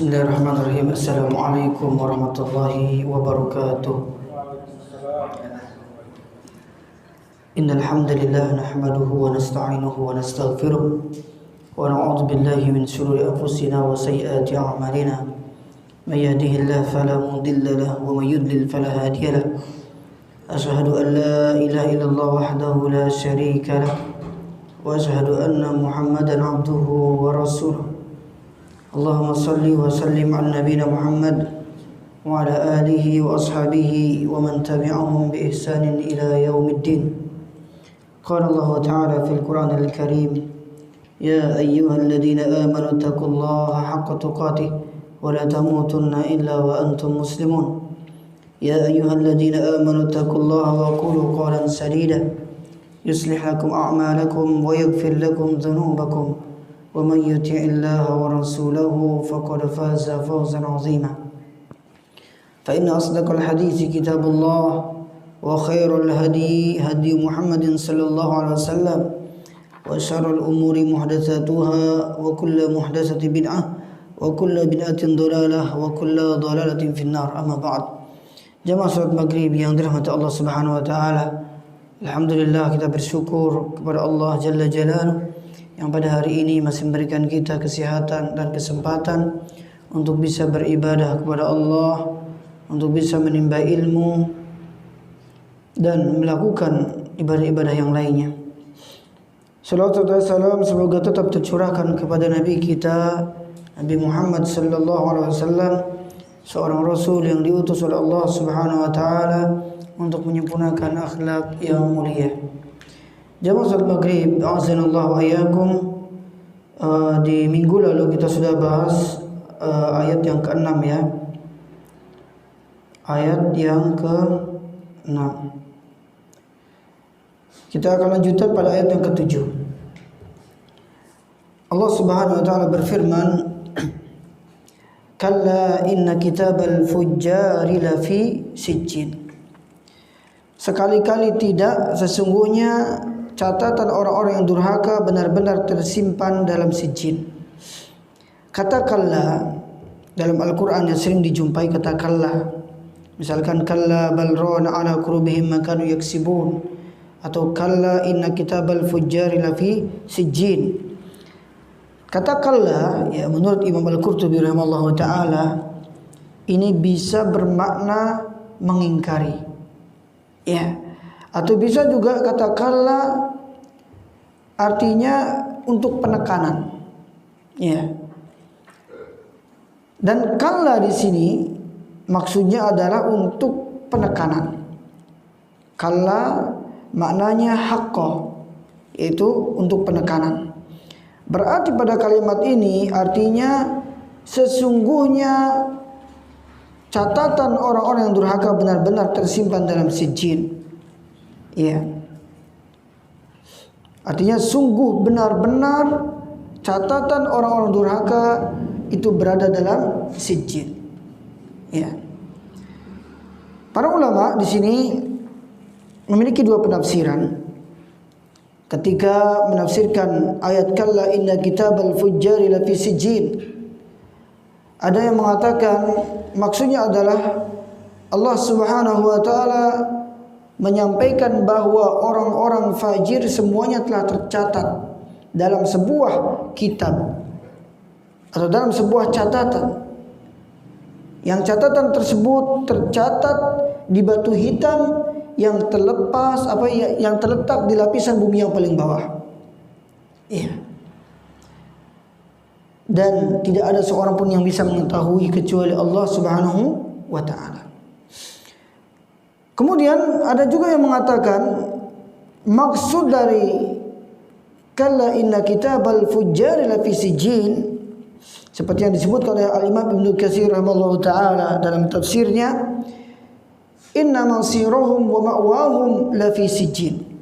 Bismillahirrahmanirrahim. Assalamualaikum warahmatullahi wabarakatuh. Innal hamdalillah nahmaduhu wa nasta'inuhu wa nastaghfiruh wa na'udzu billahi min shururi anfusina wa sayyiati a'malina. May yahdihillahu fala mudilla lahu wa may yudlil fala hadiya lahu. Asyhadu an la ilaha illallah wahdahu la syarika lahu wa asyhadu anna Muhammadan 'abduhu wa rasuluh. Allahumma salli wa sallim ala nabiyina Muhammad wa ala alihi wa ashabihi wa man tabi'ahum bi ihsanin ila yaumiddin. Qala Allah ta'ala fil Qur'anil Karim, ya ayyuhalladzina amanu taqullaha haqqa tuqatih wa la tamutunna illa wa antum muslimun. Ya ayyuhalladzina amanu taqullaha wa qulu qawlan sadida yuslih lakum a'malakum wa yaghfir lakum dhunubakum. ومن يطع الله ورسوله فقد فاز فوزا عظيما فإن أصدق الحديث كتاب الله وخير الهدي هدي محمد صلى الله عليه وسلم وشر الأمور محدثاتها وكل محدثة بدعة وكل بدعة ضلالة وكل ضلالة في النار. أما بعد. Jamaah salat maghrib yang dirahmati Allah Subhanahu wa taala. Alhamdulillah, kita bersyukur kepada Allah Jalla Jalaluhu yang pada hari ini masih memberikan kita kesehatan dan kesempatan untuk bisa beribadah kepada Allah, untuk bisa menimba ilmu dan melakukan ibadah-ibadah yang lainnya. Salawat dan salam semoga tetap tercurahkan kepada Nabi kita, Nabi Muhammad sallallahu alaihi wasallam, seorang rasul yang diutus oleh Allah Subhanahu wa taala untuk menyempurnakan akhlak yang mulia. Jamaah salat maghrib, a'azanallahu wa iyyakum. Di minggu lalu kita sudah bahas ayat yang ke-6 ya. Ayat yang ke-6. Kita akan lanjutkan pada ayat yang ke-7. Allah Subhanahu wa taala berfirman, "Kalla inna kitabal fujjari lafi sijjin." Sekali-kali tidak, sesungguhnya catatan orang-orang yang durhaka benar-benar tersimpan dalam sijjin. Kata kalla dalam Al-Quran yang sering dijumpai kata kalla. Misalkan kalla bal rana ala qulubihim ma kanu yaksibun, atau kalla inna kitabal fujjari lafi sijjin. Kata kalla ya, menurut Imam Al-Qurtubi rahimahullahu taala, ini bisa bermakna mengingkari. Ya. Atau bisa juga kata kalla artinya untuk penekanan. Ya. Dan kalla di sini maksudnya adalah untuk penekanan. Kalla maknanya haqqo, yaitu untuk penekanan. Berarti pada kalimat ini artinya sesungguhnya catatan orang-orang yang durhaka benar-benar tersimpan dalam sijjin. Ya. Artinya sungguh benar-benar catatan orang-orang durhaka itu berada dalam sijjin. Ya. Para ulama di sini memiliki dua penafsiran ketika menafsirkan ayat kalla inna kitabal fujjari lafi sijjin. Ada yang mengatakan maksudnya adalah Allah Subhanahu wa taala menyampaikan bahwa orang-orang fajir semuanya telah tercatat dalam sebuah kitab atau dalam sebuah catatan. Yang catatan tersebut tercatat di batu hitam yang terlepas yang terletak di lapisan bumi yang paling bawah. Iya. Dan tidak ada seorang pun yang bisa mengetahui kecuali Allah Subhanahu wa taala. Kemudian ada juga yang mengatakan maksud dari kalla inna kitabal fujjari lafi sijjin seperti yang disebutkan oleh Al-Imam Ibnu Katsir rahimahullahu taala dalam tafsirnya, inna masirahum wa ma'wahum lafi sijjin.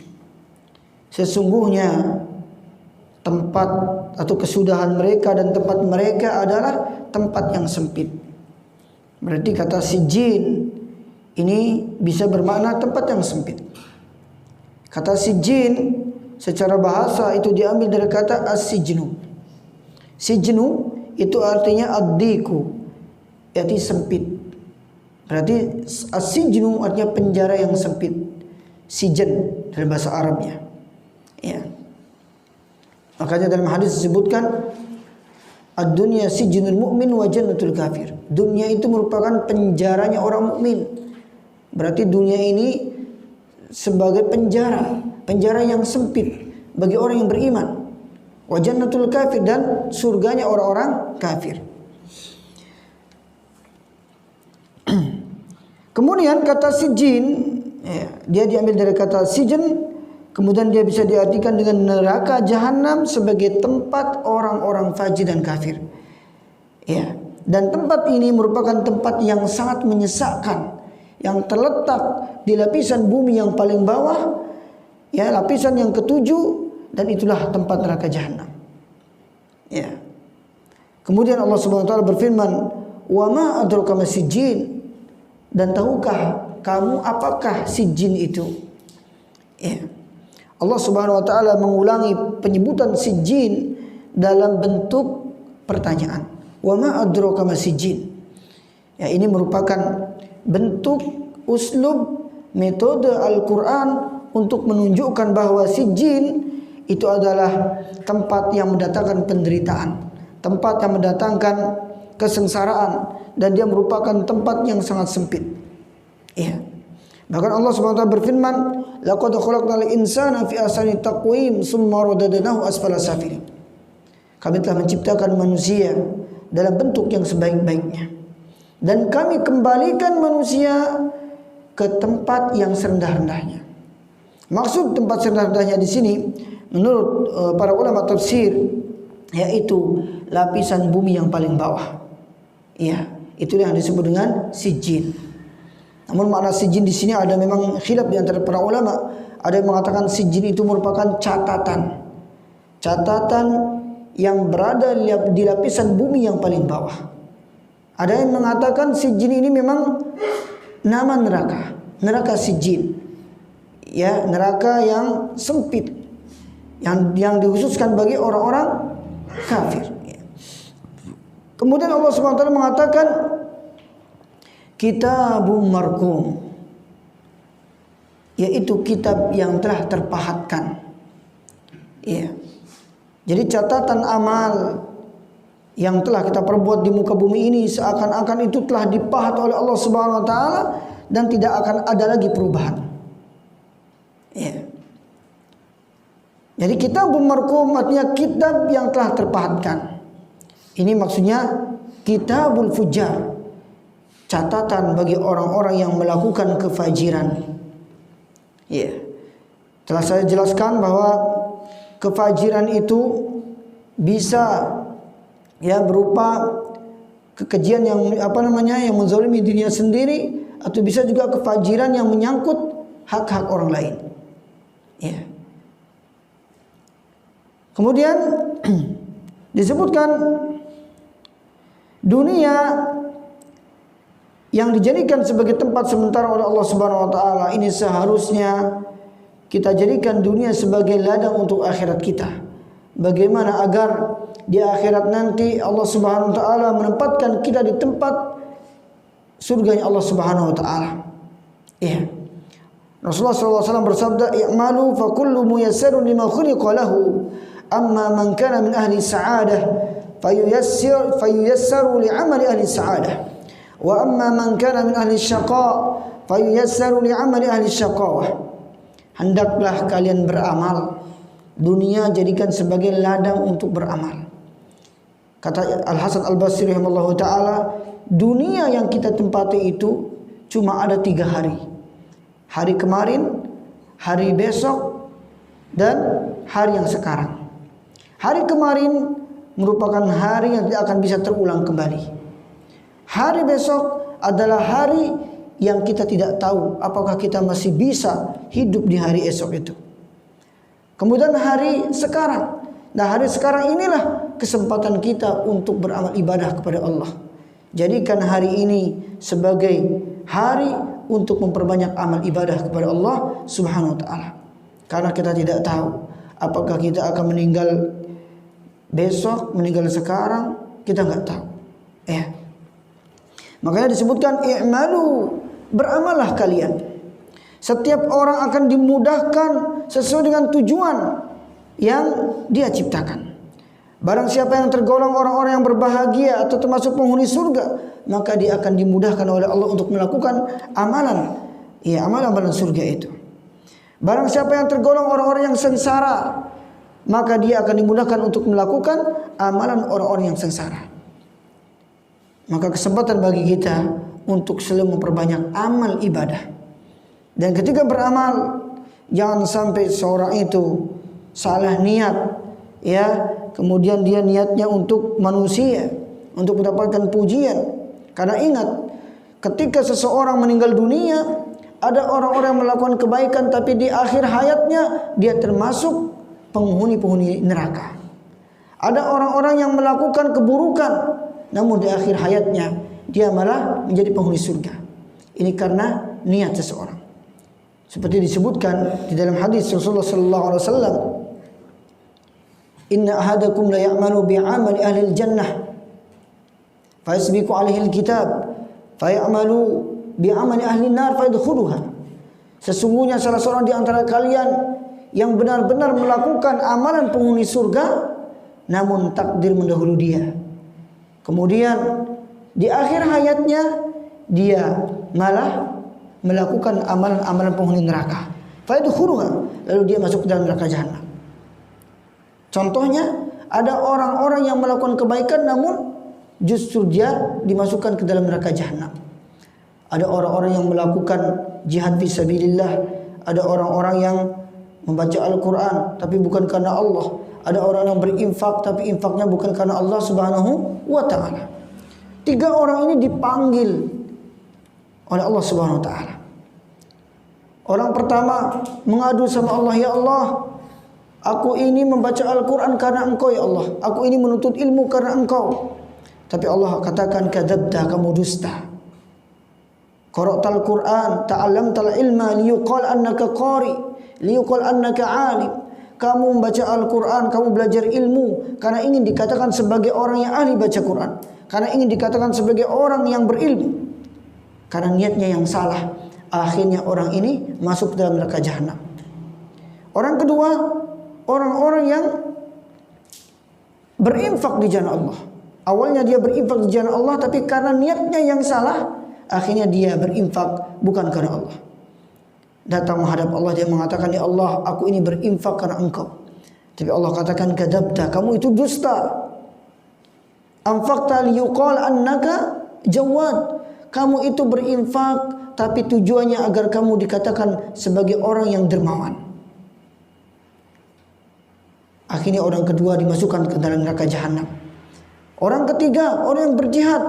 Sesungguhnya tempat atau kesudahan mereka dan tempat mereka adalah tempat yang sempit. Berarti kata sijjin ini bisa bermakna tempat yang sempit. Kata sijjin secara bahasa itu diambil dari kata as-sijnu. Sijnu itu artinya ad-diku, yaitu sempit. Berarti as-sijnu artinya penjara yang sempit. Sijan dalam bahasa Arabnya. Ya. Makanya dalam hadis disebutkan ad-dunya sijnul mu'min wa jannatul kafir. Dunia itu merupakan penjaranya orang mukmin. Berarti dunia ini sebagai penjara yang sempit bagi orang yang beriman. Wa jannatul kafir, dan surganya orang-orang kafir. Kemudian kata sijin, dia diambil dari kata sijen, kemudian dia bisa diartikan dengan neraka jahanam sebagai tempat orang-orang fajir dan kafir. Ya, dan tempat ini merupakan tempat yang sangat menyesakkan, yang terletak di lapisan bumi yang paling bawah, ya, lapisan yang ketujuh, dan itulah tempat neraka jahanam. Ya. Kemudian Allah Subhanahu wa taala berfirman, "Wa ma adraka masijin?" Dan tahukah kamu apakah sijin itu? Ya. Allah Subhanahu wa taala mengulangi penyebutan sijin dalam bentuk pertanyaan. Wa ma adraka masijin? Ya, ini merupakan bentuk uslub metode Al-Qur'an untuk menunjukkan bahwa sijin itu adalah tempat yang mendatangkan penderitaan, tempat yang mendatangkan kesengsaraan, dan dia merupakan tempat yang sangat sempit. Ya. Bahkan Allah Subhanahu wa taala berfirman, "Laqad khalaqnal insana fi ahsani taqwim, tsumma radadnahu asfala safilin." Kami telah menciptakan manusia dalam bentuk yang sebaik-baiknya, dan kami kembalikan manusia ke tempat yang serendah-rendahnya. Maksud tempat serendah-rendahnya di sini menurut para ulama tafsir yaitu lapisan bumi yang paling bawah. Ya, itulah yang disebut dengan sijin. Namun makna sijin di sini ada memang khilaf di antara para ulama. Ada yang mengatakan sijin itu merupakan catatan yang berada di lapisan bumi yang paling bawah. Ada yang mengatakan sijin ini memang nama neraka sijin. Ya, neraka yang sempit, yang dikhususkan bagi orang-orang kafir. Kemudian Allah Subhanahu wa taala mengatakan kitabun marqum, yaitu kitab yang telah terpahatkan. Ya. Jadi catatan amal yang telah kita perbuat di muka bumi ini seakan-akan itu telah dipahat oleh Allah Subhanahu wa taala dan tidak akan ada lagi perubahan. Ya. Jadi kitabun marqum artinya kitab yang telah terpahatkan. Ini maksudnya kitabul fujar, catatan bagi orang-orang yang melakukan kefajiran. Ya. Telah saya jelaskan bahwa kefajiran itu bisa ya berupa kekejian yang yang menzalimi dirinya sendiri, atau bisa juga kefajiran yang menyangkut hak-hak orang lain. Ya. Kemudian disebutkan dunia yang dijadikan sebagai tempat sementara oleh Allah Subhanahu wa taala ini seharusnya kita jadikan dunia sebagai ladang untuk akhirat kita. Bagaimana agar di akhirat nanti Allah Subhanahu wa taala menempatkan kita di tempat surganya Allah Subhanahu wa taala. Iya. Rasulullah SAW bersabda, "I'malu fa kullu muyassarun lima khuliqa lahu, amma man kana min ahli sa'adah fayuyassaru li'amali ahli sa'adah, wa amma man kana min ahli syaqa fayuyassaru li'amali ahli syaqawah." Hendaklah kalian beramal, dunia jadikan sebagai ladang untuk beramal. Kata Al-Hasan Al-Basri rahimahullah ta'ala, dunia yang kita tempati itu cuma ada 3 hari. Hari kemarin, hari besok, dan hari yang sekarang. Hari kemarin merupakan hari yang tidak akan bisa terulang kembali. Hari besok adalah hari yang kita tidak tahu apakah kita masih bisa hidup di hari esok itu. Kemudian hari sekarang. Nah, hari sekarang inilah kesempatan kita untuk beramal ibadah kepada Allah. Jadikan hari ini sebagai hari untuk memperbanyak amal ibadah kepada Allah Subhanahu wa taala. Karena kita tidak tahu apakah kita akan meninggal besok, meninggal sekarang, kita nggak tahu. Ya. Makanya disebutkan i'malu, beramallah kalian. Setiap orang akan dimudahkan sesuai dengan tujuan yang dia ciptakan. Barang siapa yang tergolong orang-orang yang berbahagia atau termasuk penghuni surga, maka dia akan dimudahkan oleh Allah untuk melakukan amalan, ya amalan surga itu. Barang siapa yang tergolong orang-orang yang sengsara, maka dia akan dimudahkan untuk melakukan amalan orang-orang yang sengsara. Maka kesempatan bagi kita untuk selalu memperbanyak amal ibadah. Dan ketika beramal, jangan sampai seorang itu salah niat, ya, kemudian dia niatnya untuk manusia, untuk mendapatkan pujian. Karena ingat, ketika seseorang meninggal dunia, ada orang-orang yang melakukan kebaikan, tapi di akhir hayatnya dia termasuk penghuni-penghuni neraka. Ada orang-orang yang melakukan keburukan, namun di akhir hayatnya dia malah menjadi penghuni surga. Ini karena niat seseorang. Seperti disebutkan di dalam hadis Rasulullah sallallahu alaihi wasallam, "Inna ahadakum la ya'malu bi'amali ahli al-jannah fa yasbiqu 'alaihi al-kitab fa ya'malu bi'amali ahli an-nar fa yadkhuluha." Sesungguhnya salah seorang di antara kalian yang benar-benar melakukan amalan penghuni surga, namun takdir mendahului dia. Kemudian di akhir hayatnya dia malah melakukan amalan-amalan penghuni neraka. Fayadkhuluha, lalu dia masuk ke dalam neraka jahanam. Contohnya, ada orang-orang yang melakukan kebaikan namun justru dia dimasukkan ke dalam neraka jahanam. Ada orang-orang yang melakukan jihad fi sabilillah, ada orang-orang yang membaca Al-Quran tapi bukan karena Allah, ada orang yang berinfak tapi infaknya bukan karena Allah Subhanahu wa ta'ala. 3 orang ini dipanggil oleh Allah Subhanahu wa ta'ala. Orang pertama mengadu sama Allah, "Ya Allah, aku ini membaca Al-Quran karena Engkau ya Allah. Aku ini menuntut ilmu karena Engkau." Tapi Allah katakan, "Kadzabta, kamu dusta. Qara'tal Quran, ta'allamtal ilma liyuqal annaka qari, liyuqal annaka alim." Kamu membaca Al-Quran, kamu belajar ilmu karena ingin dikatakan sebagai orang yang ahli baca Quran, karena ingin dikatakan sebagai orang yang berilmu. Karena niatnya yang salah, akhirnya orang ini masuk dalam neraka jahanam. Orang kedua, orang-orang yang berinfak di jalan Allah. Awalnya dia berinfak di jalan Allah, tapi karena niatnya yang salah, akhirnya dia berinfak bukan karena Allah. Datang menghadap Allah, dia mengatakan, "Ya Allah, aku ini berinfak karena Engkau." Tapi Allah katakan, "Kadzabta, kamu itu dusta. Anfaqta liyuqal annaka jawad." Kamu itu berinfak tapi tujuannya agar kamu dikatakan sebagai orang yang dermawan. Akhirnya orang kedua dimasukkan ke dalam neraka jahanam. Orang ketiga, orang yang berjihad.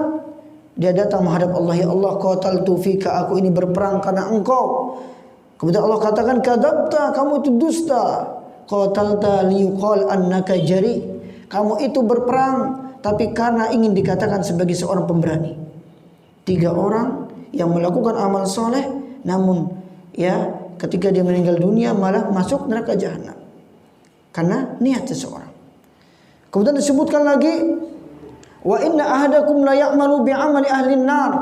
Dia datang menghadap Allah, "Ya Allah, qataltu fika, aku ini berperang karena Engkau." Kemudian Allah katakan, "Kadzabta, kamu itu dusta. Qatalta liyuqal annaka jari." Kamu itu berperang tapi karena ingin dikatakan sebagai seorang pemberani. 3 orang yang melakukan amal soleh, namun ya ketika dia meninggal dunia malah masuk neraka jahanam karena niat seseorang. Kemudian disebutkan lagi, "Wa inna ahadakum la ya'malu bi'amali ahli an-nar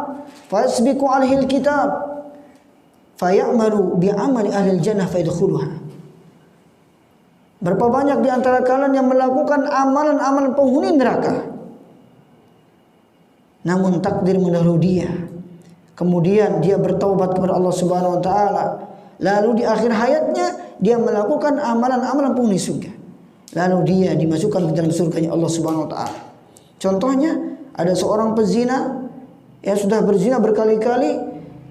fa yasbiqu 'alaihi al-kitab fa ya'malu bi'amali ahli al-jannah fa yadkhuluha." Berapa banyak di antara kalian yang melakukan amalan-amalan penghuni neraka, namun takdir mendahului dia. Kemudian dia bertaubat kepada Allah Subhanahu wa taala. Lalu di akhir hayatnya dia melakukan amalan-amalan penghuni surga. Lalu dia dimasukkan ke dalam surganya Allah Subhanahu wa taala. Contohnya, ada seorang pezina yang sudah berzina berkali-kali,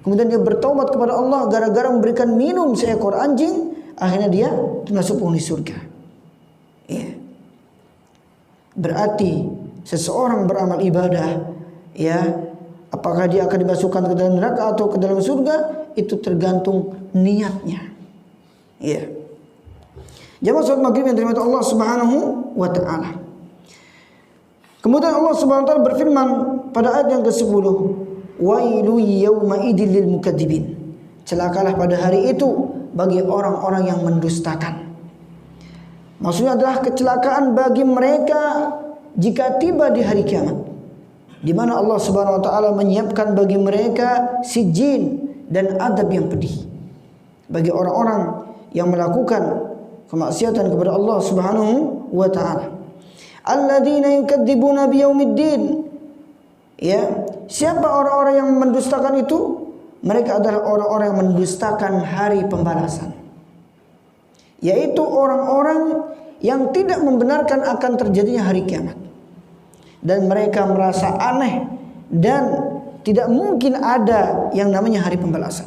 kemudian dia bertaubat kepada Allah gara-gara memberikan minum seekor anjing, akhirnya dia masuk penghuni surga. Ya. Berarti seseorang beramal ibadah, ya, apakah dia akan dimasukkan ke dalam neraka atau ke dalam surga, itu tergantung niatnya. Ya. Jamaah salat maghrib yang dirahmati Allah Subhanahu wa taala. Kemudian Allah Subhanahu wa taala berfirman pada ayat yang ke-10, "Wailu yauma idil lil mukadzibin." Celakalah pada hari itu bagi orang-orang yang mendustakan. Maksudnya adalah kecelakaan bagi mereka jika tiba di hari kiamat, di mana Allah Subhanahu wa taala menyiapkan bagi mereka sijin dan adab yang pedih bagi orang-orang yang melakukan kemaksiatan kepada Allah Subhanahu wa taala. Alladzina yukadzibuna biyaumiddin. Ya, siapa orang-orang yang mendustakan itu? Mereka adalah orang-orang yang mendustakan hari pembalasan. Yaitu orang-orang yang tidak membenarkan akan terjadinya hari kiamat. Dan mereka merasa aneh dan tidak mungkin ada yang namanya hari pembalasan.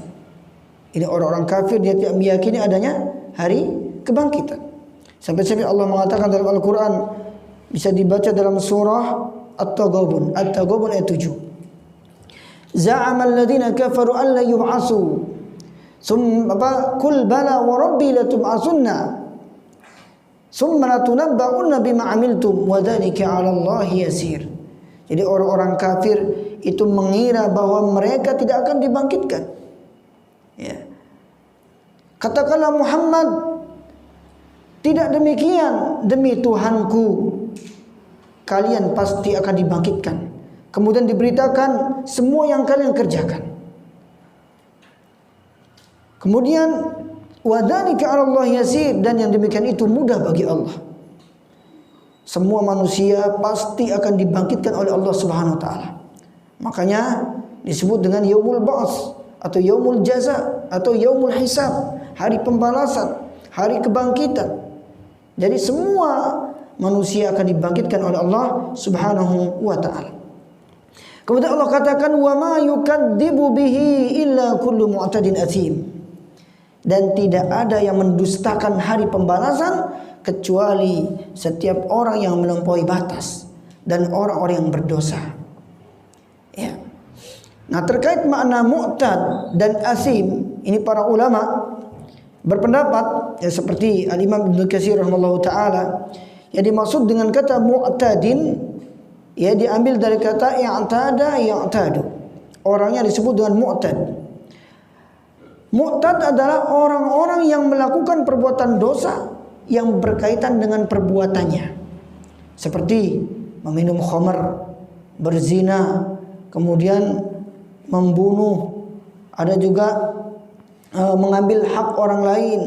Ini orang-orang kafir, dia tidak meyakini adanya hari kebangkitan. Sampai-sampai Allah mengatakan dalam Al-Quran, bisa dibaca dalam surah At-Taghabun ayat 7. Za'ama alladhina kafaru an la yub'asu. Qul bala wa rabbi latub'asunna. Summa latunabba'unna bima 'amiltum wa dzalika 'ala Allahi yasir. Jadi orang-orang kafir itu mengira bahwa mereka tidak akan dibangkitkan. Ya. Katakanlah Muhammad, tidak demikian, demi Tuhanku kalian pasti akan dibangkitkan. Kemudian diberitakan semua yang kalian kerjakan. Kemudian wadzalika 'ala Allah yasir, dan yang demikian itu mudah bagi Allah. Semua manusia pasti akan dibangkitkan oleh Allah Subhanahu wa taala. Makanya disebut dengan yaumul ba'ts atau yaumul jaza atau yaumul hisab, hari pembalasan, hari kebangkitan. Jadi semua manusia akan dibangkitkan oleh Allah Subhanahu wa taala. Kemudian Allah katakan wa ma yukadzibu bihi illa kullu mu'tadin athim. Dan tidak ada yang mendustakan hari pembalasan kecuali setiap orang yang melampaui batas dan orang-orang yang berdosa. Ya. Nah, terkait makna mu'tad dan asim, ini para ulama berpendapat ya, seperti Al-Imam Ibnu Katsir rahimahullahu taala, yang dimaksud dengan kata mu'tadin ya diambil dari kata i'tada ya'tadu. Orangnya disebut dengan mu'tad. Mu'tad adalah orang-orang yang melakukan perbuatan dosa yang berkaitan dengan perbuatannya. Seperti meminum khamar, berzina, kemudian membunuh, ada juga mengambil hak orang lain,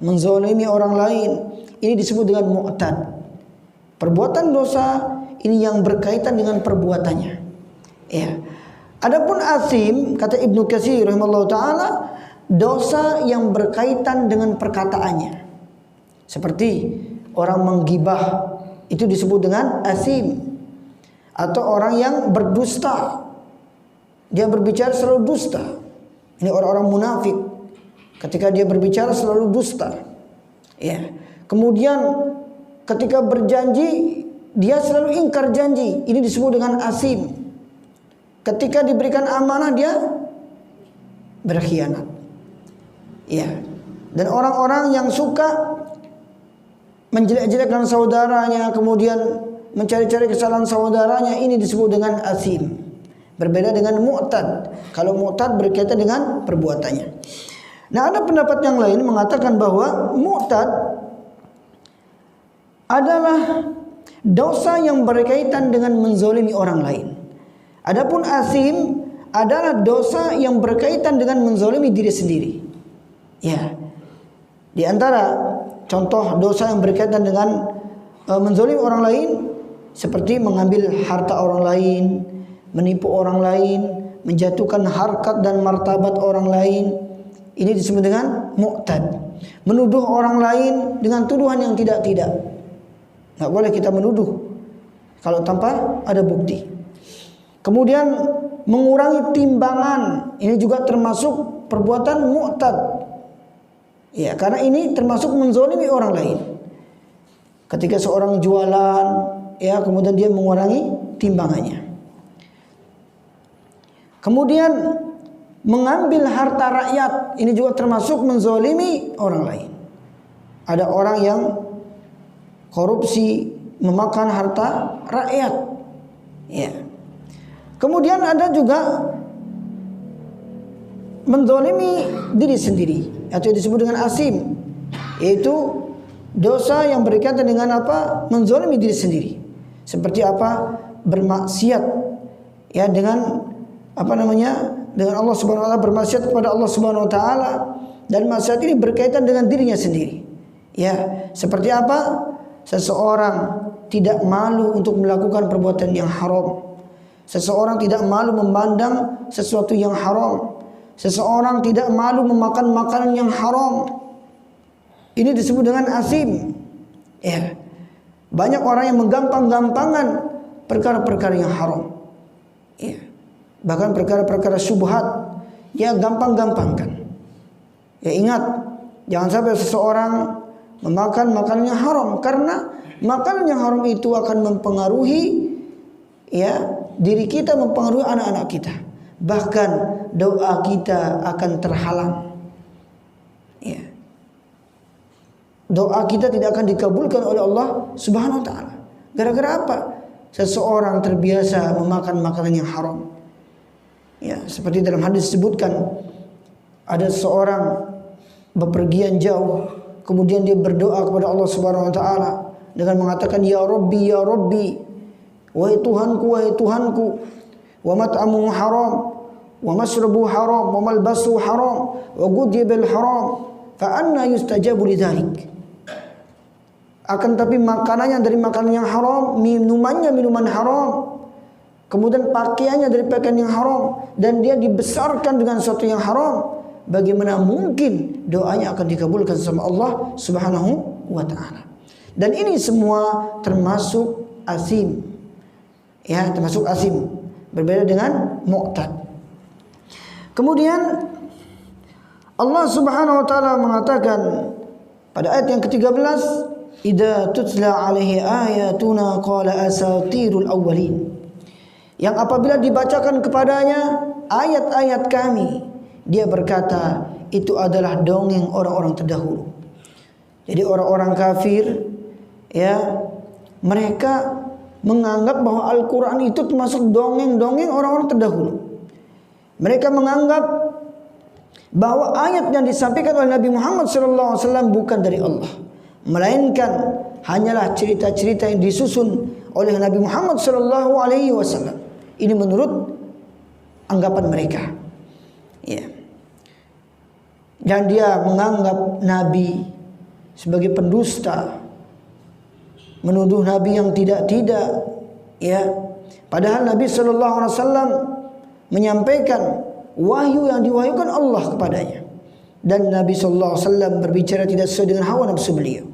menzalimi orang lain. Ini disebut dengan mu'tad. Perbuatan dosa ini yang berkaitan dengan perbuatannya. Ya. Adapun asim, kata Ibnu Katsir rahimahullahu taala, dosa yang berkaitan dengan perkataannya. Seperti orang menggibah, itu disebut dengan asim. Atau orang yang berdusta, dia berbicara selalu dusta. Ini orang-orang munafik, ketika dia berbicara selalu dusta. Ya. Kemudian ketika berjanji dia selalu ingkar janji. Ini disebut dengan asim. Ketika diberikan amanah dia berkhianat. Ya. Dan orang-orang yang suka menjelek-jelekkan saudaranya, kemudian mencari-cari kesalahan saudaranya, ini disebut dengan asim. Berbeda dengan mu'tad. Kalau mu'tad berkaitan dengan perbuatannya. Nah, ada pendapat yang lain mengatakan bahwa mu'tad adalah dosa yang berkaitan dengan menzalimi orang lain. Adapun asim adalah dosa yang berkaitan dengan menzalimi diri sendiri. Ya. Di antara contoh dosa yang berkaitan dengan menzalimi orang lain seperti mengambil harta orang lain, menipu orang lain, menjatuhkan harkat dan martabat orang lain. Ini disebut dengan mu'tad. Menuduh orang lain dengan tuduhan yang tidak-tidak. Nggak boleh kita menuduh kalau tanpa ada bukti. Kemudian mengurangi timbangan, ini juga termasuk perbuatan mu'tad. Ya, karena ini termasuk menzalimi orang lain. Ketika seorang jualan, ya, kemudian dia mengurangi timbangannya. Kemudian mengambil harta rakyat, ini juga termasuk menzalimi orang lain. Ada orang yang korupsi, memakan harta rakyat. Ya. Kemudian ada juga menzalimi diri sendiri, atau disebut dengan asim, yaitu dosa yang berkaitan dengan apa? Menzalimi diri sendiri. Seperti apa? Bermaksiat ya dengan dengan Allah Subhanahu wa taala, bermaksiat kepada Allah Subhanahu wa taala, dan maksiat ini berkaitan dengan dirinya sendiri. Ya, seperti apa? Seseorang tidak malu untuk melakukan perbuatan yang haram. Seseorang tidak malu memandang sesuatu yang haram. Seseorang tidak malu memakan makanan yang haram. Ini disebut dengan asim. Ya. Banyak orang yang menggampang-gampangan perkara-perkara yang haram. Ya. Bahkan perkara-perkara syubhat, ya gampang-gampangkan. Ya ingat, jangan sampai seseorang memakan makanan yang haram, karena makanan yang haram itu akan mempengaruhi ya diri kita, mempengaruhi anak-anak kita. Bahkan doa kita akan terhalang. Ya. Doa kita tidak akan dikabulkan oleh Allah Subhanahu wa taala. Gara-gara apa? Seseorang terbiasa memakan makanan yang haram. Ya, seperti dalam hadis disebutkan, ada seorang bepergian jauh, kemudian dia berdoa kepada Allah Subhanahu wa taala dengan mengatakan, ya Rabbi, wahai Tuhanku, wa mat'amuhu haram, wa mashrabuhu haram, wa malbasuhu haram, wa ghudhiya bil haram, fa anna yustajabu lidzalik. Akan tapi makanannya dari makanan yang haram, minumannya minuman haram, kemudian pakaiannya dari pakaian yang haram, dan dia dibesarkan dengan sesuatu yang haram, bagaimana mungkin doanya akan dikabulkan sama Allah Subhanahu wa taala? Dan ini semua termasuk asim. Ya, termasuk asim. Berbeda dengan mu'tad. Kemudian Allah Subhanahu wa taala mengatakan pada ayat yang ke-13, "Idza tutla 'alaihi ayatuna qala asatirul awwalin." Yang apabila dibacakan kepadanya ayat-ayat kami, dia berkata itu adalah dongeng orang-orang terdahulu. Jadi orang-orang kafir ya, mereka menganggap bahwa Al-Quran itu termasuk dongeng-dongeng orang-orang terdahulu. Mereka menganggap bahwa ayat yang disampaikan oleh Nabi Muhammad SAW bukan dari Allah, melainkan hanyalah cerita-cerita yang disusun oleh Nabi Muhammad SAW. Ini menurut anggapan mereka. Ya. Dan dia menganggap Nabi sebagai pendusta, menuduh Nabi yang tidak-tidak. Ya. Padahal Nabi SAW menyampaikan wahyu yang diwahyukan Allah kepadanya, dan Nabi SAW berbicara tidak sesuai dengan hawa nafsu beliau.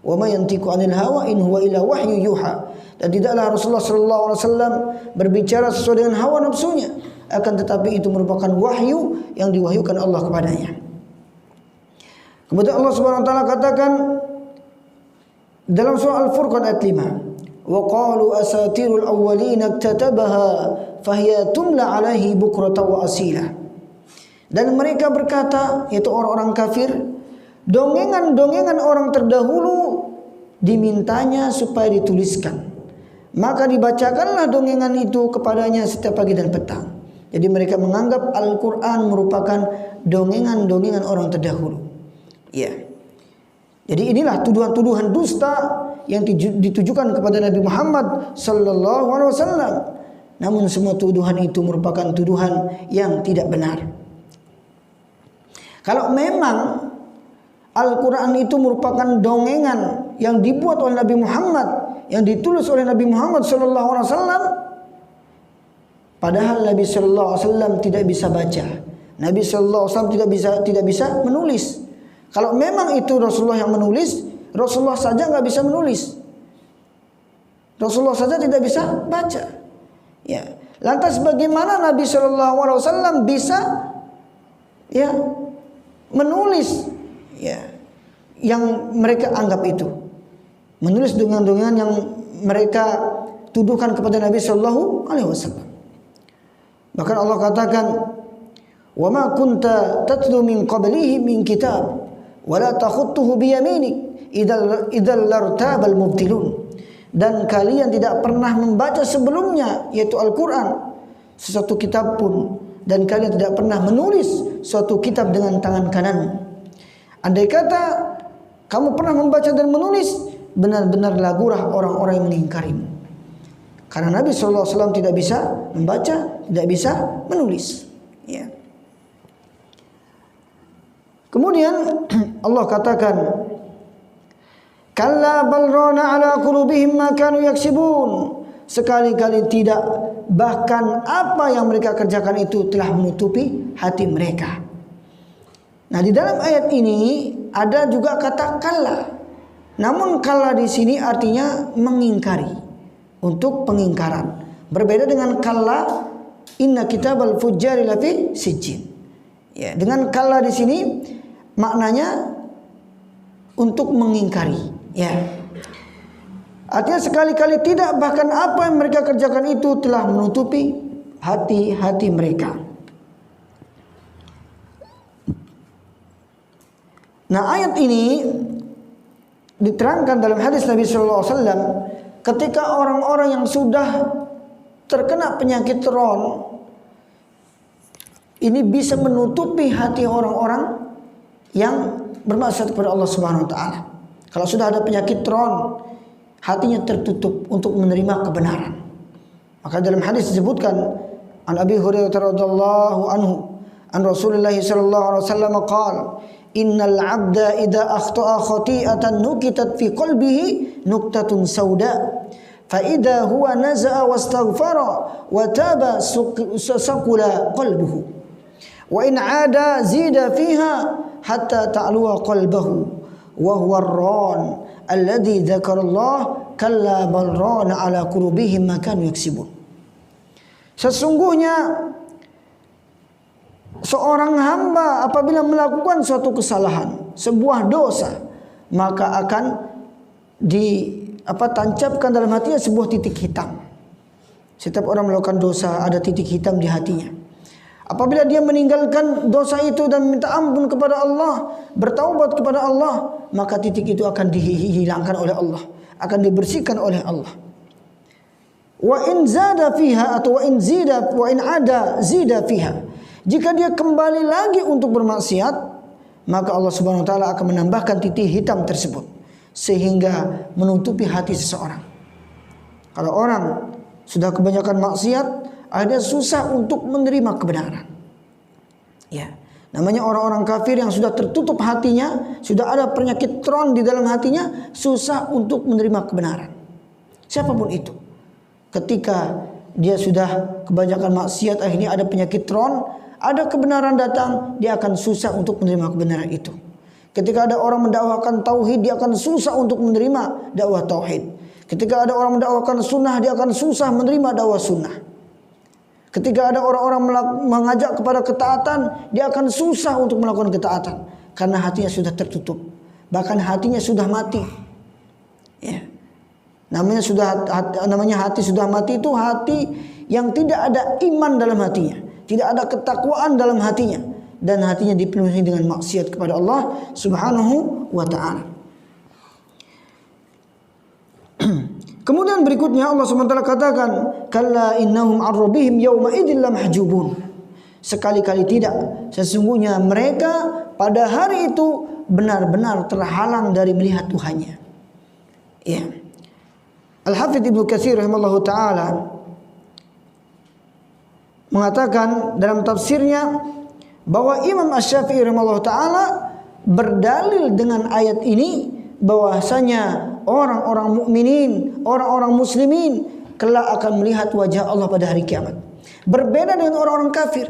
Wa ma yantiqu 'anil hawa in huwa illa wahyu yuha. Dan tidaklah Rasulullah SAW berbicara sesuai dengan hawa nafsunya, akan tetapi itu merupakan wahyu yang diwahyukan Allah kepadanya. Kemudian Allah Subhanahu wa taala katakan dalam surah Al-Furqan ayat 5, wa qalu asatirul awwalin iktatabaha fahiya tumla 'alaihi bukratan wa asila. Dan mereka berkata, yaitu orang-orang kafir, dongengan-dongengan orang terdahulu dimintanya supaya dituliskan, maka dibacakanlah dongengan itu kepadanya setiap pagi dan petang. Jadi mereka menganggap Al-Quran merupakan dongengan-dongengan orang terdahulu. Ya. Jadi inilah tuduhan-tuduhan dusta yang ditujukan kepada Nabi Muhammad sallallahu alaihi wasallam. Namun semua tuduhan itu merupakan tuduhan yang tidak benar. Kalau memang Al-Quran itu merupakan dongengan yang dibuat oleh Nabi Muhammad, yang ditulis oleh Nabi Muhammad sallallahu alaihi wasallam, padahal Nabi sallallahu alaihi wasallam tidak bisa baca, Nabi sallallahu alaihi wasallam tidak bisa menulis. Kalau memang itu Rasulullah yang menulis, Rasulullah saja nggak bisa menulis, Rasulullah saja tidak bisa baca. Ya, lantas bagaimana Nabi sallallahu alaihi wasallam bisa ya menulis ya yang mereka anggap itu, menulis dengan yang mereka tuduhkan kepada Nabi sallallahu alaihi wasallam. Bahkan Allah katakan, "Wa ma kunta tatlu min qablihi min kitab wa la takhutuhu bi yaminik idzal lartabal mubtilun." Dan kalian tidak pernah membaca sebelumnya, yaitu Al-Quran, sesuatu kitab pun, dan kalian tidak pernah menulis suatu kitab dengan tangan kanan. Andai kata kamu pernah membaca dan menulis, benar-benar lagurah orang-orang yang mengingkarimu. Karena Nabi SAW tidak bisa membaca, tidak bisa menulis. Ya. Kemudian Allah katakan, kalla bal rana ala qulubihim ma kanu yaksibun. Sekali-kali tidak, bahkan apa yang mereka kerjakan itu telah menutupi hati mereka. Nah, di dalam ayat ini ada juga kata kalla. Namun kalla di sini artinya mengingkari, untuk pengingkaran. Berbeda dengan kalla inna kitabal fujjari lafi sijjin. Ya, dengan kalla di sini maknanya untuk mengingkari, ya. Artinya sekali-kali tidak, bahkan apa yang mereka kerjakan itu telah menutupi hati-hati mereka. Nah, ayat ini diterangkan dalam hadis Nabi sallallahu alaihi wasallam ketika orang-orang yang sudah terkena penyakit ron ini bisa menutupi hati orang-orang yang bermaksiat kepada Allah Subhanahu wa taala. Kalau sudah ada penyakit ron, hatinya tertutup untuk menerima kebenaran. Maka dalam hadis disebutkan an Abi Hurairah radhiyallahu anhu an Rasulullah sallallahu alaihi wasallam qala innal 'abda idza akhta'a khati'atan nukitat fi qalbihi nuktatun sauda fa idza huwa naza'a wastaghfara wa taba saqula qalbuhu wa in 'ada zida fiha hatta ta'luwa qalbuhu wa huwa ar-ran alladhi dzakara Allah kalla bal rana ala qulubihim ma kanu yaksibun. Sesungguhnya seorang hamba apabila melakukan suatu kesalahan, sebuah dosa, maka akan tancapkan dalam hatinya sebuah titik hitam. Setiap orang melakukan dosa ada titik hitam di hatinya. Apabila dia meninggalkan dosa itu dan minta ampun kepada Allah, bertaubat kepada Allah, maka titik itu akan dihilangkan oleh Allah, akan dibersihkan oleh Allah. Wa in zada fiha atau wa in ada zida fiha. Jika dia kembali lagi untuk bermaksiat, maka Allah Subhanahu wa taala akan menambahkan titik hitam tersebut sehingga menutupi hati seseorang. Kalau orang sudah kebanyakan maksiat, akhirnya susah untuk menerima kebenaran. Ya, namanya orang-orang kafir yang sudah tertutup hatinya, sudah ada penyakit ron di dalam hatinya, susah untuk menerima kebenaran. Siapapun itu, ketika dia sudah kebanyakan maksiat, akhirnya ada penyakit ron, ada kebenaran datang, dia akan susah untuk menerima kebenaran itu. Ketika ada orang mendakwakan tauhid, dia akan susah untuk menerima dakwah tauhid. Ketika ada orang mendakwakan sunnah, dia akan susah menerima dakwah sunnah. Ketika ada orang-orang mengajak kepada ketaatan, dia akan susah untuk melakukan ketaatan karena hatinya sudah tertutup, bahkan hatinya sudah mati. Ya. Namanya hati sudah mati itu hati yang tidak ada iman dalam hatinya, tidak ada ketakwaan dalam hatinya, dan hatinya dipenuhi dengan maksiat kepada Allah Subhanahu wa taala. Kemudian berikutnya Allah SWT katakan, kalla innahum ar-rabbihim yawma idzin lamahjubun. Sekali-kali tidak, sesungguhnya mereka pada hari itu benar-benar terhalang dari melihat Tuhannya. Ya. Al-Hafidz Ibnu Katsir rahimahullahu taala mengatakan dalam tafsirnya bahwa Imam Asy-Syafi'i rahimahullahu taala berdalil dengan ayat ini bahwasanya orang-orang mukminin, orang-orang muslimin kelak akan melihat wajah Allah pada hari kiamat. Berbeda dengan orang-orang kafir.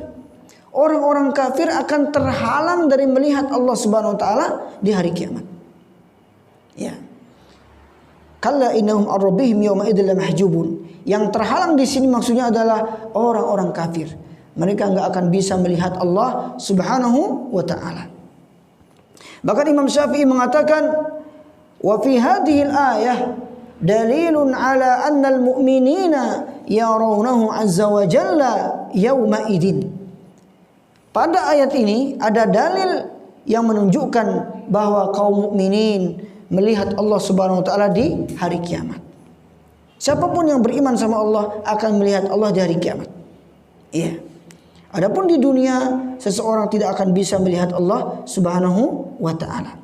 Orang-orang kafir akan terhalang dari melihat Allah Subhanahu wa taala di hari kiamat. Ya. Kalla innahum ar-rabbihim yawma idzin lamahjubun. Yang terhalang di sini maksudnya adalah orang-orang kafir. Mereka enggak akan bisa melihat Allah Subhanahu wa taala. Bahkan Imam Syafi'i mengatakan, wa fi hadhihi al-ayah dalilun ala anna al-mu'minina yarawnahu azza wa jalla yawma idzin. Pada ayat ini ada dalil yang menunjukkan bahwa kaum mukminin melihat Allah Subhanahu wa taala di hari kiamat. Siapapun yang beriman sama Allah akan melihat Allah di hari kiamat. Iya. Adapun di dunia seseorang tidak akan bisa melihat Allah Subhanahu wa taala.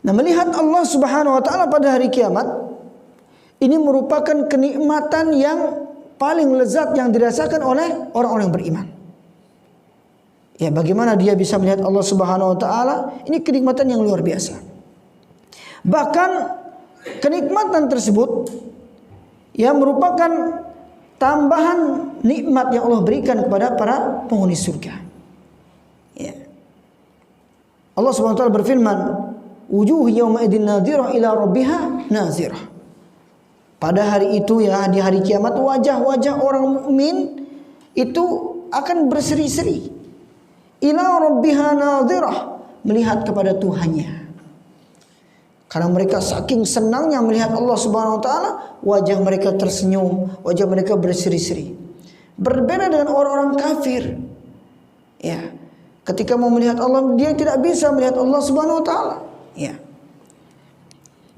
Nah, melihat Allah Subhanahu wa taala pada hari kiamat Ini merupakan kenikmatan yang paling lezat yang dirasakan oleh orang-orang yang beriman. Ya, bagaimana dia bisa melihat Allah Subhanahu wa taala? Ini kenikmatan yang luar biasa. Bahkan kenikmatan tersebut yang merupakan tambahan nikmat yang Allah berikan kepada para penghuni surga. Ya. Allah Subhanahu wa taala berfirman, "Wujuh yauma idzin nadhirah ila rabbiha nazirah." Pada hari itu, ya, di hari kiamat, wajah-wajah orang mukmin itu akan berseri-seri. Ila rabbiha nadhirah, melihat kepada Tuhannya. Karena mereka saking senangnya melihat Allah Subhanahu wa taala, wajah mereka tersenyum, wajah mereka berseri-seri. Berbeda dengan orang-orang kafir. Ya. Ketika mau melihat Allah, dia tidak bisa melihat Allah Subhanahu wa taala. Ya.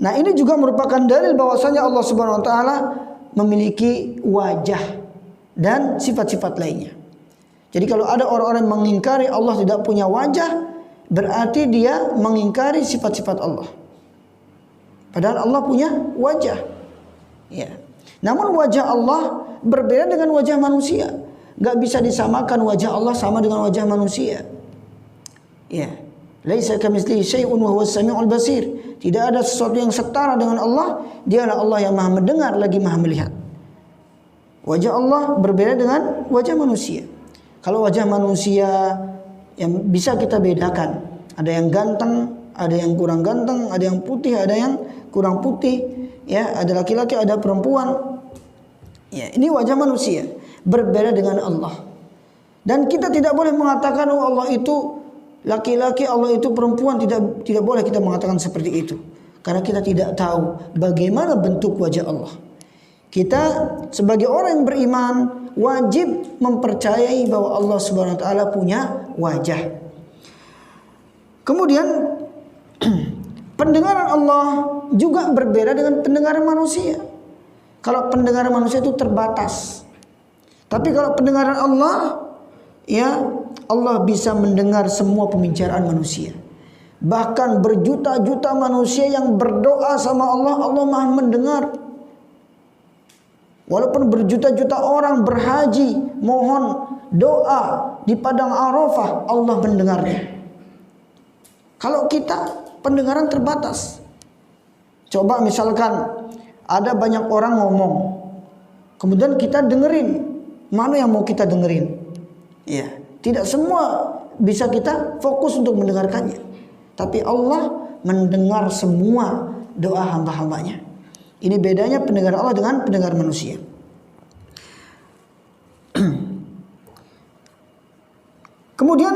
Nah, ini juga merupakan dalil bahwasanya Allah Subhanahu wa taala memiliki wajah dan sifat-sifat lainnya. Jadi kalau ada orang-orang yang mengingkari Allah tidak punya wajah, berarti dia mengingkari sifat-sifat Allah. Padahal Allah punya wajah. Ya. Namun wajah Allah berbeda dengan wajah manusia. Gak bisa disamakan wajah Allah sama dengan wajah manusia. Ya. Laisa kamitslihi syai'un wa huwas samiul basir. Tidak ada sesuatu yang setara dengan Allah. Dialah Allah yang Maha mendengar lagi Maha melihat. Wajah Allah berbeda dengan wajah manusia. Kalau wajah manusia yang bisa kita bedakan, ada yang ganteng, ada yang kurang ganteng, ada yang putih, ada yang kurang putih, ya, ada laki-laki, ada perempuan. Ya, ini wajah manusia berbeda dengan Allah. Dan kita tidak boleh mengatakan oh Allah itu laki-laki, Allah itu perempuan, tidak boleh kita mengatakan seperti itu. Karena kita tidak tahu bagaimana bentuk wajah Allah. Kita sebagai orang yang beriman wajib mempercayai bahwa Allah Subhanahu wa taala punya wajah. Kemudian pendengaran Allah juga berbeda dengan pendengaran manusia. Kalau pendengaran manusia itu terbatas. Tapi kalau pendengaran Allah, ya, Allah bisa mendengar semua pembicaraan manusia. Bahkan berjuta-juta manusia yang berdoa sama Allah, Allah Maha mendengar. Walaupun berjuta-juta orang berhaji, mohon doa di padang Arafah, Allah mendengarnya. Kalau kita pendengaran terbatas. Coba misalkan ada banyak orang ngomong, kemudian kita dengerin, mana yang mau kita dengerin? Ya, tidak semua bisa kita fokus untuk mendengarkannya. Tapi Allah mendengar semua doa hamba-hambanya. Ini bedanya pendengar Allah dengan pendengar manusia. Kemudian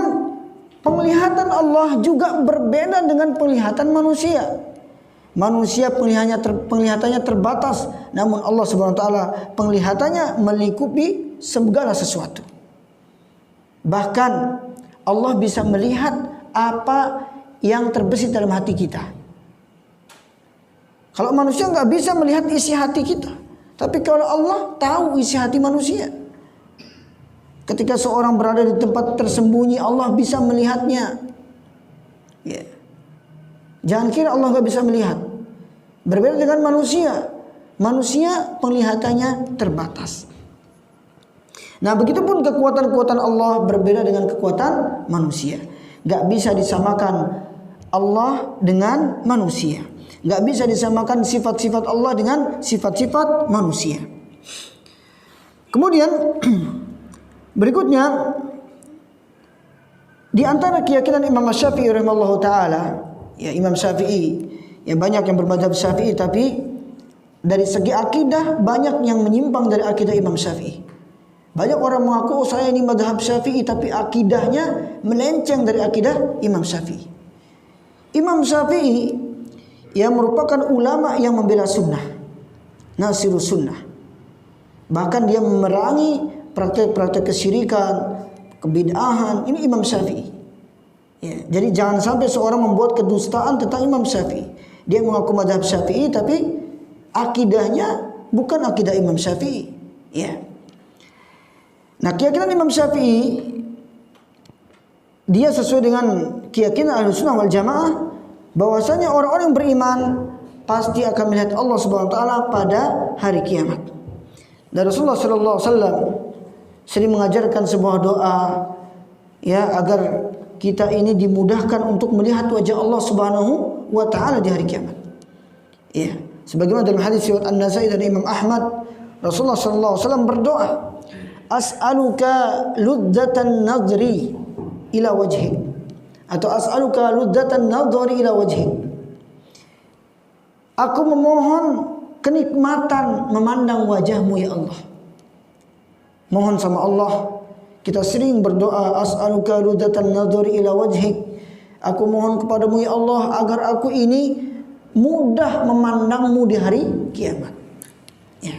penglihatan Allah juga berbeda dengan penglihatan manusia. Manusia penglihatannya terbatas, namun Allah Subhanahu wa taala penglihatannya melingkupi segala sesuatu. Bahkan Allah bisa melihat apa yang terbesit dalam hati kita. Kalau manusia nggak bisa melihat isi hati kita, tapi kalau Allah tahu isi hati manusia. Ketika seorang berada di tempat tersembunyi, Allah bisa melihatnya. Ya. Jangan kira Allah nggak bisa melihat. Berbeda dengan manusia. Manusia penglihatannya terbatas. Nah, begitupun kekuatan-kekuatan Allah berbeda dengan kekuatan manusia. Gak bisa disamakan Allah dengan manusia. Gak bisa disamakan sifat-sifat Allah dengan sifat-sifat manusia. Kemudian berikutnya, di antara keyakinan Imam Syafi'i rahimahullahu taala, ya, Imam Syafi'i, ya, banyak yang bermadzhab Syafi'i, tapi dari segi akidah banyak yang menyimpang dari akidah Imam Syafi'i. Banyak orang mengaku saya ini mazhab Syafi'i, tapi akidahnya melenceng dari akidah Imam Syafi'i. Imam Syafi'i yang merupakan ulama yang membela sunnah, nasirus sunnah. Bahkan dia memerangi praktek-praktek kesyirikan, kebid'ahan. Ini Imam Syafi'i. Ya, jadi jangan sampai seorang membuat kedustaan tentang Imam Syafi'i. Dia mengaku mazhab Syafi'i, tapi akidahnya bukan akidah Imam Syafi'i. Ya. Nah, keyakinan Imam Syafi'i dia sesuai dengan keyakinan Ahlussunnah wal Jamaah bahwasanya orang-orang yang beriman pasti akan melihat Allah Subhanahu wa taala pada hari kiamat. Dan Rasulullah sallallahu alaihi wasallam sering mengajarkan sebuah doa ya agar kita ini dimudahkan untuk melihat wajah Allah Subhanahu wa taala di hari kiamat. Ya, sebagaimana dalam hadis riwayat An-Nasa'i dan Imam Ahmad, Rasulullah sallallahu alaihi wasallam berdoa, "As'aluka ludzatan nadri ila wajhik." Atau as'aluka ludzatan nadri ila wajhik. Aku memohon kenikmatan memandang wajahmu ya Allah. Mohon sama Allah. Kita sering berdoa, as'aluka ludzatan nadri ila wajhik. Aku mohon kepadamu ya Allah agar aku ini mudah memandangmu di hari kiamat. Ya.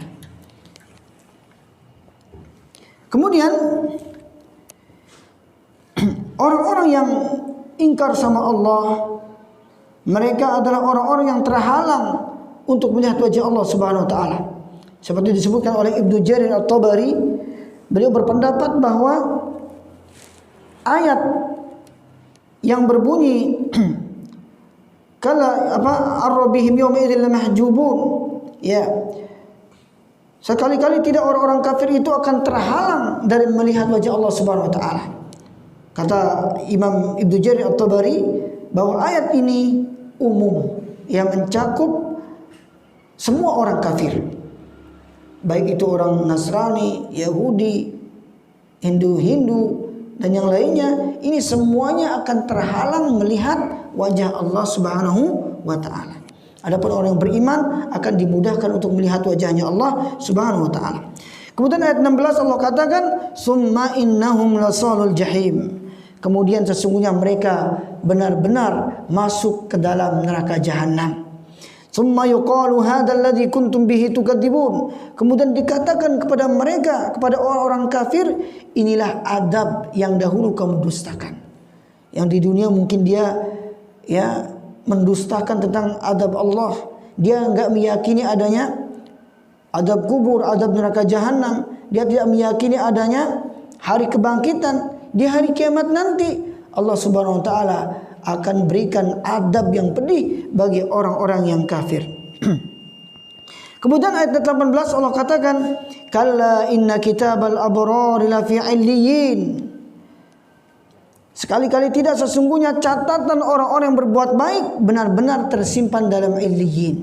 Kemudian orang-orang yang ingkar sama Allah, mereka adalah orang-orang yang terhalang untuk melihat wajah Allah Subhanahu wa taala. Seperti disebutkan oleh Ibnu Jarir At-Tabari, beliau berpendapat bahwa ayat yang berbunyi kala ar-rabbihim yawma idzil mahjubun, ya, sekali-kali tidak orang-orang kafir itu akan terhalang dari melihat wajah Allah Subhanahu wa taala. Kata Imam Ibnu Jarir At-Tabari bahwa ayat ini umum yang mencakup semua orang kafir, baik itu orang Nasrani, Yahudi, Hindu dan yang lainnya. Ini semuanya akan terhalang melihat wajah Allah Subhanahu wa taala. Adapun orang yang beriman akan dimudahkan untuk melihat wajahnya Allah Subhanahu wa taala. Kemudian ayat 16 Allah katakan, "Summa innahum lasalul jahim." Kemudian sesungguhnya mereka benar-benar masuk ke dalam neraka jahanam. Summa yuqalu hadzal ladzi kuntum bihi tukadzibun. Kemudian dikatakan kepada mereka, kepada orang-orang kafir, inilah adab yang dahulu kamu dustakan. Yang di dunia mungkin dia ya mendustakan tentang adab Allah. Dia enggak meyakini adanya adab kubur, adab neraka jahanam. Dia tidak meyakini adanya hari kebangkitan. Di hari kiamat nanti Allah Subhanahu wa taala akan berikan adab yang pedih bagi orang-orang yang kafir. Kemudian ayat 18 Allah katakan, "Kalla inna kitabal abrar la fi 'illiyin." Sekali-kali tidak, sesungguhnya catatan orang-orang yang berbuat baik benar-benar tersimpan dalam 'illiyin.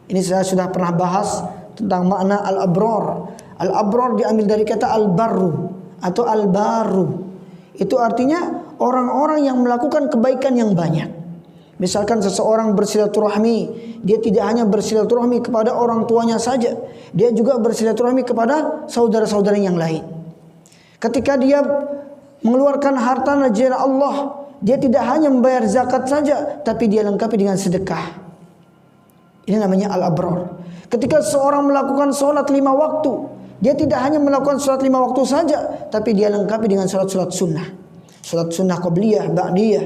Ini saya sudah pernah bahas tentang makna al-abrar. Al-abrar diambil dari kata al-barru atau al-baru. Itu artinya orang-orang yang melakukan kebaikan yang banyak. Misalkan seseorang bersilaturahmi, dia tidak hanya bersilaturahmi kepada orang tuanya saja, dia juga bersilaturahmi kepada saudara-saudara yang lain. Ketika dia mengeluarkan harta dari Allah, dia tidak hanya membayar zakat saja, tapi dia lengkapi dengan sedekah. Ini namanya al-abrar. Ketika seorang melakukan sholat 5 waktu, dia tidak hanya melakukan sholat 5 waktu saja, tapi dia lengkapi dengan sholat-sholat sunnah. Sholat sunnah qabliyah, ba'diyah.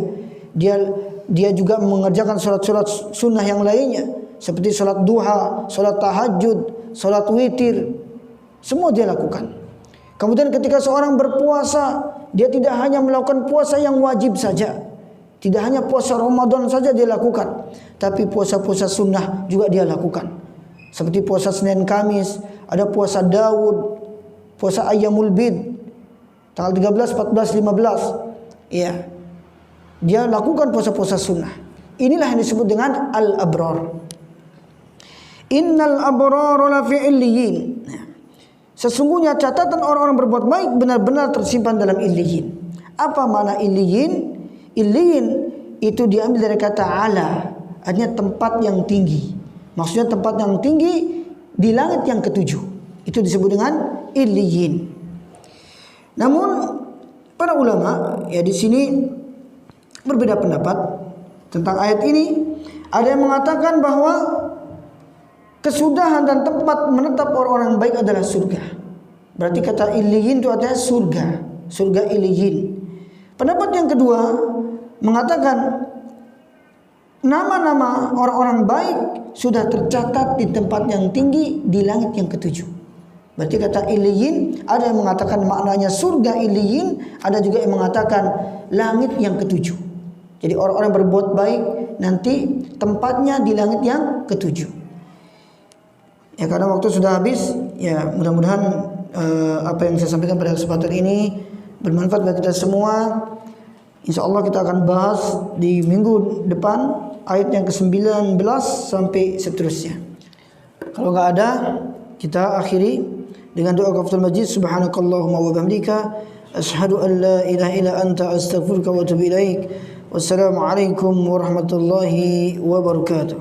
Dia juga mengerjakan sholat-sholat sunnah yang lainnya, seperti sholat duha, sholat tahajud, sholat witir. Semua dia lakukan. Kemudian ketika seorang berpuasa, dia tidak hanya melakukan puasa yang wajib saja. Tidak hanya puasa Ramadan saja dia lakukan, tapi puasa-puasa sunnah juga dia lakukan. Seperti puasa Senin Kamis, ada puasa Daud, puasa Ayyamul Bid, tanggal 13, 14, 15. Ya. Dia lakukan puasa-puasa sunnah. Inilah yang disebut dengan al-abrar. Innal abrara la fi 'illiyin. Sesungguhnya catatan orang-orang berbuat baik benar-benar tersimpan dalam illiyin. Apa makna illiyin? Illiyin itu diambil dari kata ala, artinya tempat yang tinggi. Maksudnya tempat yang tinggi di langit yang ketujuh. Itu disebut dengan illiyin. Namun para ulama ya di sini berbeda pendapat tentang ayat ini. Ada yang mengatakan bahwa kesudahan dan tempat menetap orang-orang baik adalah surga. Berarti kata illiyin itu artinya surga, surga illiyin. Pendapat yang kedua mengatakan nama-nama orang-orang baik sudah tercatat di tempat yang tinggi di langit yang ketujuh. Berarti kata illiyin, ada yang mengatakan maknanya surga illiyin, ada juga yang mengatakan langit yang ketujuh. Jadi orang-orang berbuat baik nanti tempatnya di langit yang ketujuh. Ya, karena waktu sudah habis, ya mudah-mudahan apa yang saya sampaikan pada kesempatan ini bermanfaat bagi kita semua. Insya Allah kita akan bahas di minggu depan ayat yang ke-19 sampai seterusnya. Kalau nggak ada, kita akhiri dengan doa Kafatul Majid. Subhanakallahumma wa bihamdika asyhadu an la ilaha illa anta astaghfiruka wa atubu ilaik. Wassalamualaikum warahmatullahi wabarakatuh.